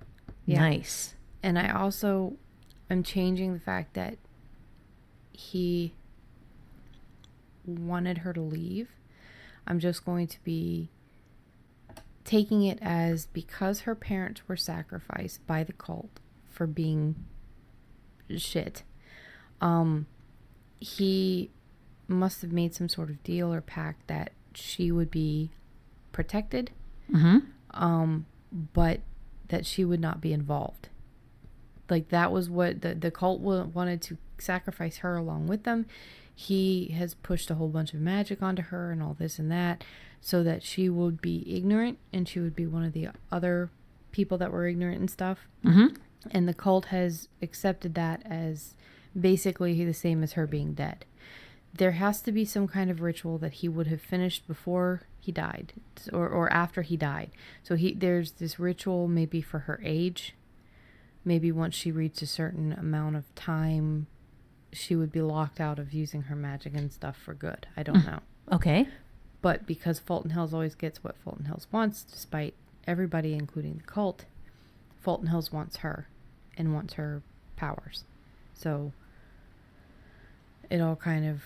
Nice. And I also am changing the fact that he wanted her to leave. I'm just going to be taking it as because her parents were sacrificed by the cult for being shit. He must have made some sort of deal or pact that she would be protected, but that she would not be involved. Like that was what the cult wanted to sacrifice her along with them. He has pushed a whole bunch of magic onto her and all this and that so that she would be ignorant and she would be one of the other people that were ignorant and stuff. And the cult has accepted that as basically the same as her being dead. There has to be some kind of ritual that he would have finished before he died or after he died. So there's this ritual maybe for her age. Maybe once she reached a certain amount of time, she would be locked out of using her magic and stuff for good. I don't know. Okay. But because Fulton Hills always gets what Fulton Hills wants, despite everybody, including the cult, Fulton Hills wants her and wants her powers. So it all kind of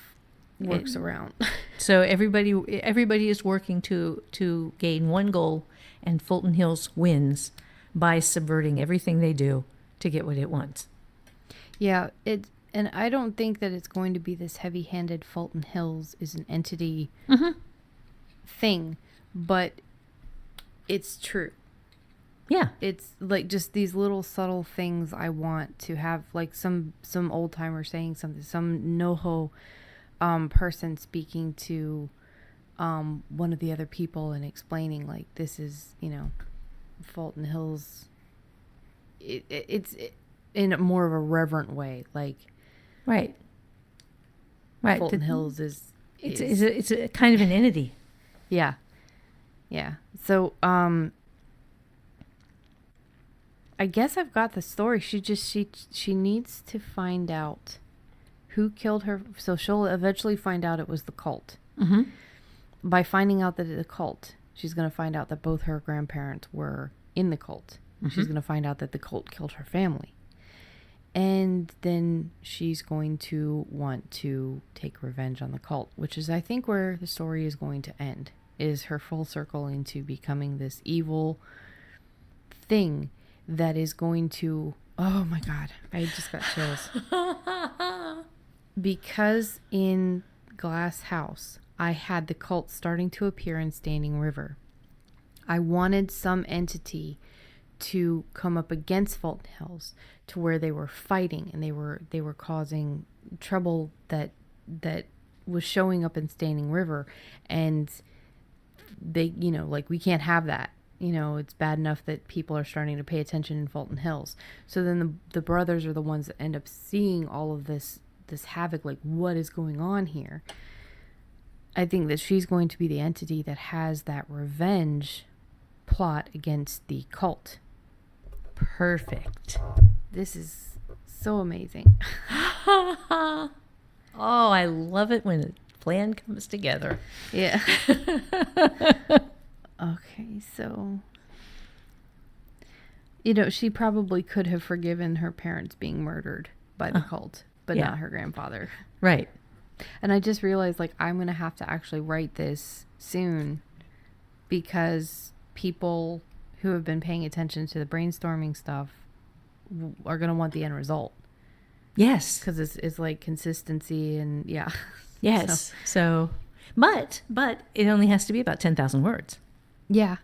works around. So everybody is working to gain one goal, and Fulton Hills wins by subverting everything they do to get what it wants. Yeah, and I don't think that it's going to be this heavy-handed Fulton Hills is an entity thing, but it's true. Yeah. It's like just these little subtle things I want to have, like some old timer saying something, some NoHo person speaking to one of the other people and explaining like this is, Fulton Hills. It's in more of a reverent way, like right. Fulton Hills is it's a kind of an entity. Yeah. So I guess I've got the story. She needs to find out who killed her. So she'll eventually find out it was the cult. By finding out that it's a cult, she's going to find out that both her grandparents were in the cult. She's going to find out that the cult killed her family. And then she's going to want to take revenge on the cult, which is, I think, where the story is going to end, is her full circle into becoming this evil thing that is going to... Oh, my God. I just got chills. Because in Glass House, I had the cult starting to appear in Standing River. I wanted some entity to come up against Fulton Hills to where they were fighting and they were causing trouble that was showing up in Standing River, and they, like, we can't have that. It's bad enough that people are starting to pay attention in Fulton Hills. So then the brothers are the ones that end up seeing all of this havoc, like, what is going on here? I think that she's going to be the entity that has that revenge plot against the cult. Perfect. This is so amazing. Oh, I love it when a plan comes together. Yeah. Okay, so, she probably could have forgiven her parents being murdered by the cult, but yeah. not her grandfather. Right. And I just realized, like, I'm going to have to actually write this soon because people who have been paying attention to the brainstorming stuff are going to want the end result. Yes. Because it's like consistency and, yeah. Yes. So, but it only has to be about 10,000 words. Yeah.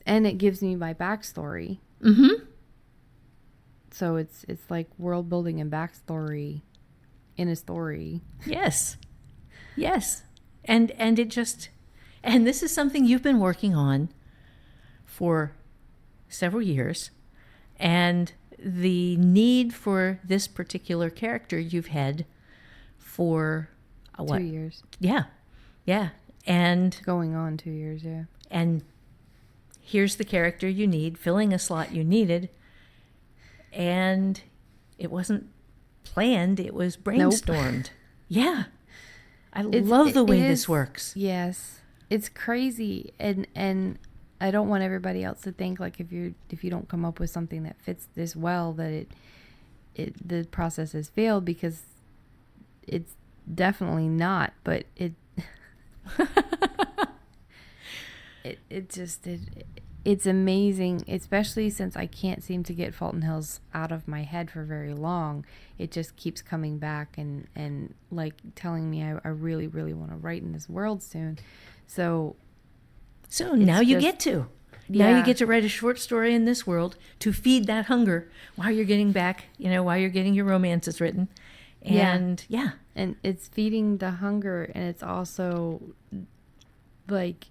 And it gives me my backstory. Mm-hmm. So it's like world building and backstory in a story. Yes. Yes. And this is something you've been working on for several years. And the need for this particular character you've had for 2 years. Yeah. Yeah. And Going on 2 years, yeah. And here's the character you need, filling a slot you needed. And it wasn't planned, it was brainstormed. Nope. Yeah. I love the way this works. Yes. It's crazy. And I don't want everybody else to think, like, if you don't come up with something that fits this well, that the process has failed, because it's definitely not, but it's amazing, especially since I can't seem to get Fulton Hills out of my head for very long. It just keeps coming back and like telling me I really, really want to write in this world soon. So now you get to. Yeah. Now you get to write a short story in this world to feed that hunger while you're getting back, while you're getting your romances written. And yeah. And it's feeding the hunger, and it's also like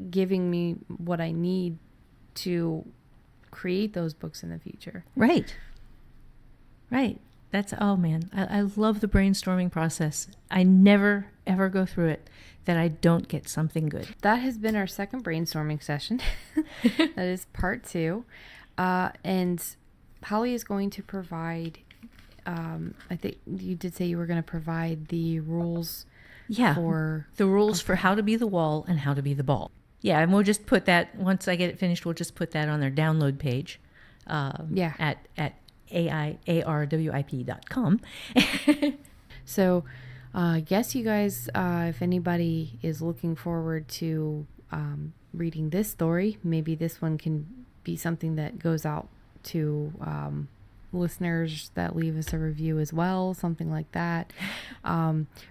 giving me what I need to create those books in the future. Right. Right. That's, oh man, I love the brainstorming process. I never, ever go through it that I don't get something good. That has been our second brainstorming session. That is part 2. And Holly is going to provide, I think you did say you were going to provide the rules. Yeah. For the rules for how to be the wall and how to be the ball. Yeah, and we'll just put that, once I get it finished, we'll just put that on their download page. At AIARWIP.com. So, yes, you guys, if anybody is looking forward to reading this story, maybe this one can be something that goes out to listeners that leave us a review as well, something like that.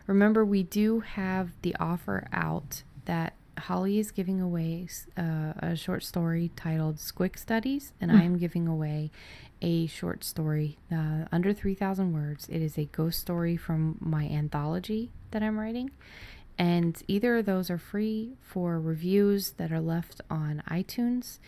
Remember, we do have the offer out that Holly is giving away a short story titled Squick Studies, and I am giving away a short story under 3,000 words. It is a ghost story from my anthology that I'm writing, and either of those are free for reviews that are left on iTunes.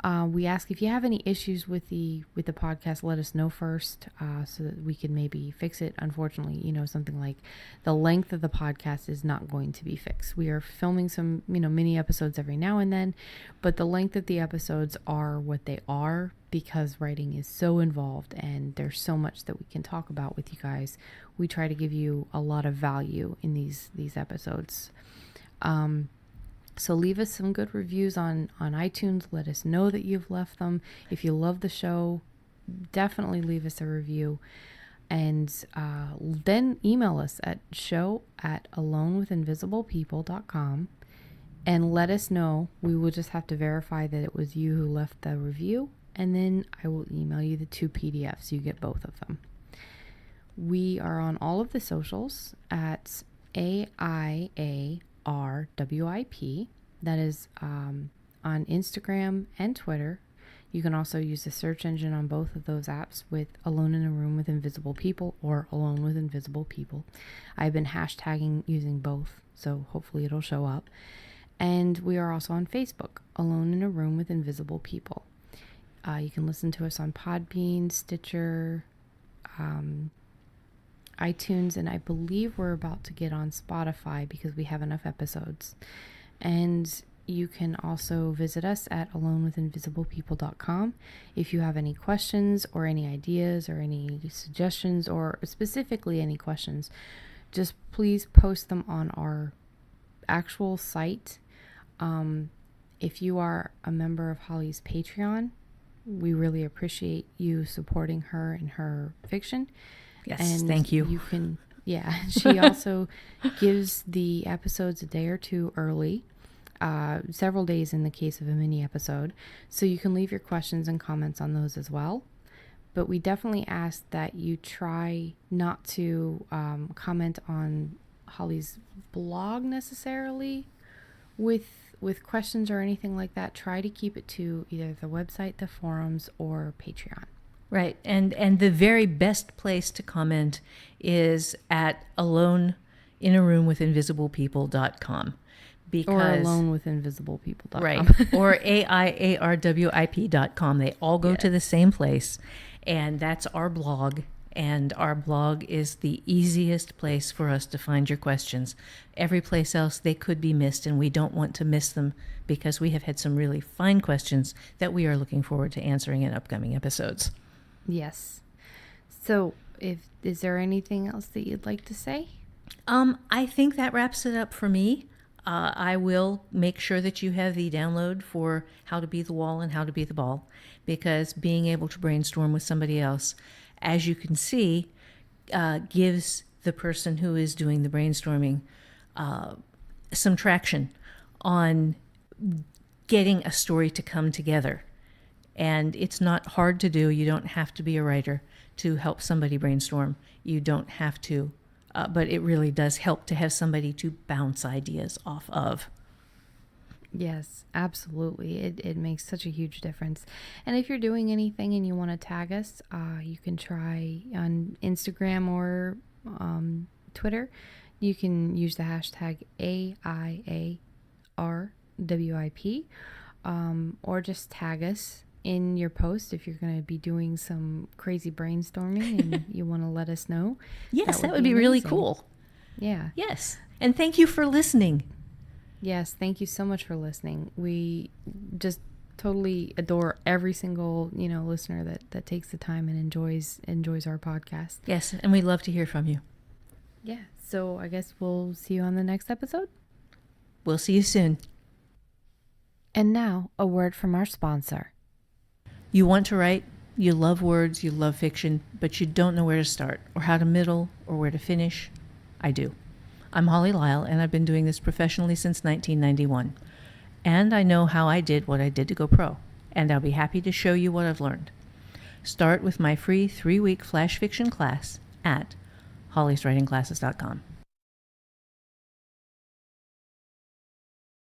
We ask if you have any issues with the podcast, let us know first, so that we can maybe fix it. Unfortunately, something like the length of the podcast is not going to be fixed. We are filming some, mini episodes every now and then, but the length of the episodes are what they are because writing is so involved and there's so much that we can talk about with you guys. We try to give you a lot of value in these episodes. So leave us some good reviews on iTunes. Let us know that you've left them. If you love the show, definitely leave us a review. And then email us at show@alonewithinvisiblepeople.com and let us know. We will just have to verify that it was you who left the review. And then I will email you the 2 PDFs. You get both of them. We are on all of the socials at AIARWIP. That is on Instagram and Twitter. You can also use the search engine on both of those apps with Alone in a Room with Invisible People or Alone with Invisible People. I've been hashtagging using both, so hopefully it'll show up. And we are also on Facebook, Alone in a Room with Invisible People. You can listen to us on Podbean, Stitcher, iTunes, and I believe we're about to get on Spotify because we have enough episodes. And you can also visit us at alonewithinvisiblepeople.com if you have any questions or any ideas or any suggestions, or specifically any questions. Just please post them on our actual site. If you are a member of Holly's Patreon, we really appreciate you supporting her in her fiction. Yes, and thank you. You can, she also gives the episodes a day or two early, several days in the case of a mini episode. So you can leave your questions and comments on those as well. But we definitely ask that you try not to comment on Holly's blog necessarily with questions or anything like that. Try to keep it to either the website, the forums, or Patreon. Right. And the very best place to comment is at aloneinaroommwithinvisiblepeople.com. Because, or alonewithinvisiblepeople.com. Right. Or AIARWIP.com. They all go to the same place. And that's our blog. And our blog is the easiest place for us to find your questions. Every place else, they could be missed, and we don't want to miss them because we have had some really fine questions that we are looking forward to answering in upcoming episodes. Yes. So, is there anything else that you'd like to say? I think that wraps it up for me. I will make sure that you have the download for How to Be the Wall and How to Be the Ball, because being able to brainstorm with somebody else, as you can see, gives the person who is doing the brainstorming some traction on getting a story to come together. And it's not hard to do. You don't have to be a writer to help somebody brainstorm. You don't have to, but it really does help to have somebody to bounce ideas off of. Yes, absolutely. It makes such a huge difference. And if you're doing anything and you want to tag us, you can try on Instagram or Twitter. You can use the hashtag AIARWIP, or just tag us in your post if you're going to be doing some crazy brainstorming and you want to let us know. Yes, that would be really cool. Yeah. Yes. And thank you for listening. Yes, thank you so much for listening. We just totally adore every single, listener that takes the time and enjoys our podcast. Yes, and we'd love to hear from you. Yeah, so I guess we'll see you on the next episode. We'll see you soon. And now, a word from our sponsor. You want to write, you love words, you love fiction, but you don't know where to start or how to middle or where to finish? I do. I'm Holly Lisle, and I've been doing this professionally since 1991. And I know how I did what I did to go pro, and I'll be happy to show you what I've learned. Start with my free 3-week flash fiction class at hollyswritingclasses.com.